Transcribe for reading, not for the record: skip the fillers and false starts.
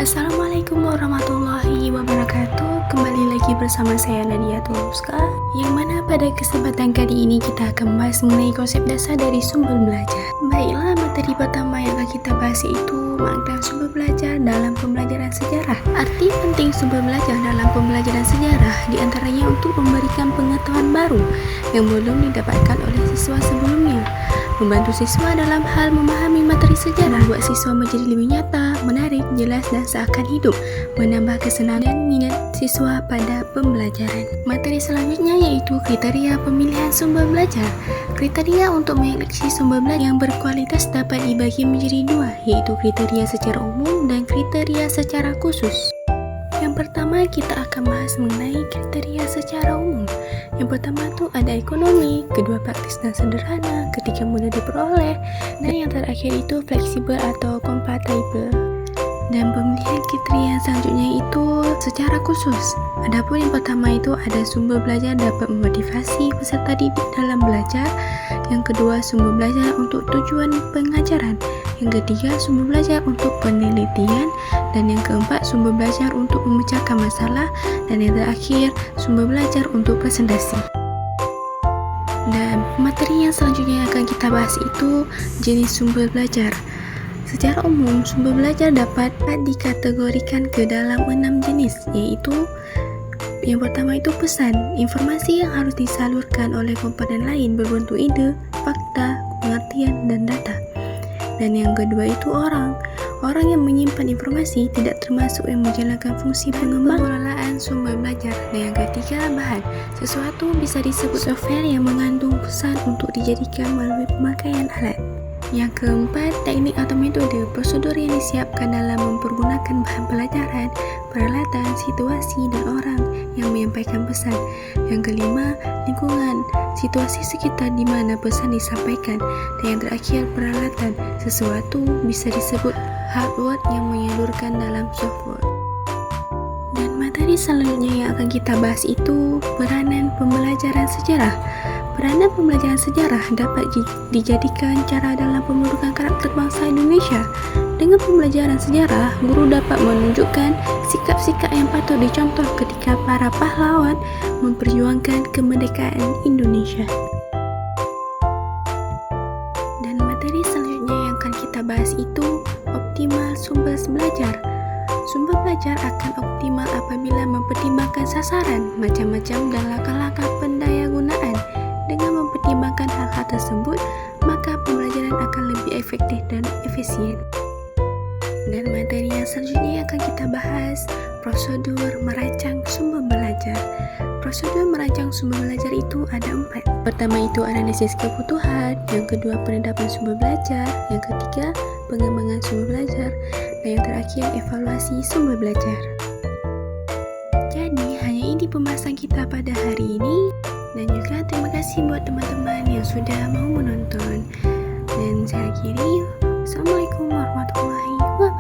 Assalamualaikum warahmatullahi wabarakatuh. Kembali lagi bersama saya Nadia Tuluska, yang mana pada kesempatan kali ini kita akan membahas mengenai konsep dasar dari sumber belajar. Baiklah, materi pertama yang akan kita bahas itu makna sumber belajar dalam pembelajaran sejarah. Arti penting sumber belajar dalam pembelajaran sejarah diantaranya untuk memberikan pengetahuan baru yang belum didapatkan oleh siswa sebelumnya, membantu siswa dalam hal memahami materi sejarah, membuat siswa menjadi lebih nyata, menarik, jelas dan seakan hidup, menambah kesenangan dan minat siswa pada pembelajaran. Materi selanjutnya yaitu kriteria pemilihan sumber belajar. Kriteria untuk menyeleksi sumber belajar yang berkualitas dapat dibagi menjadi dua, yaitu kriteria secara umum dan kriteria secara khusus. Yang pertama, kita akan bahas mengenai kriteria secara umum. Yang pertama itu ada ekonomi, kedua praktis dan sederhana, ketiga mudah diperoleh, dan yang terakhir itu fleksibel atau compatible. Dan pemilihan kriteria selanjutnya itu secara khusus. Adapun yang pertama itu ada sumber belajar dapat memotivasi peserta didik dalam belajar. Yang kedua, sumber belajar untuk tujuan pengajaran. Yang ketiga, sumber belajar untuk penelitian. Dan yang keempat, sumber belajar untuk memecahkan masalah. Dan yang terakhir, sumber belajar untuk presentasi. Dan materi yang selanjutnya yang akan kita bahas itu jenis sumber belajar. Secara umum, sumber belajar dapat dikategorikan ke dalam 6 jenis, yaitu yang pertama itu pesan, informasi yang harus disalurkan oleh komponen lain berbentuk ide, fakta, pengertian, dan data. Dan yang kedua itu orang yang menyimpan informasi tidak termasuk yang menjalankan fungsi pengelolaan sumber belajar. Dan yang ketiga, bahan, sesuatu bisa disebut software yang mengandung pesan untuk dijadikan melalui pemakaian alat. Yang keempat, teknik atau metode, prosedur yang disiapkan dalam mempergunakan bahan pelajaran, peralatan, situasi, dan orang yang menyampaikan pesan. Yang kelima, lingkungan, situasi sekitar di mana pesan disampaikan. Dan yang terakhir, peralatan, sesuatu bisa disebut hardware yang menyalurkan dalam software. Dan materi selanjutnya yang akan kita bahas itu peranan pembelajaran sejarah. Peranan pembelajaran sejarah dapat dijadikan cara dalam pembentukan karakter bangsa Indonesia. Dengan pembelajaran sejarah, guru dapat menunjukkan sikap-sikap yang patut dicontoh ketika para pahlawan memperjuangkan kemerdekaan Indonesia. Dan materi selanjutnya yang akan kita bahas itu optimal sumber belajar. Sumber belajar akan optimal apabila mempertimbangkan sasaran, macam-macam dan langkah-langkah pendayagunaan. Dengan mempertimbangkan hal-hal tersebut, maka pembelajaran akan lebih efektif dan efisien. Dan materi yang selanjutnya yang akan kita bahas, prosedur merancang sumber belajar. Prosedur merancang sumber belajar itu ada 4. Pertama itu analisis kebutuhan, yang kedua penentuan sumber belajar, yang ketiga pengembangan sumber belajar, dan yang terakhir evaluasi sumber belajar. Jadi hanya ini pembahasan kita pada hari ini. Dan juga terima kasih buat teman-teman yang sudah mau menonton. Dan saya akhiri, Assalamualaikum warahmatullahi wabarakatuh.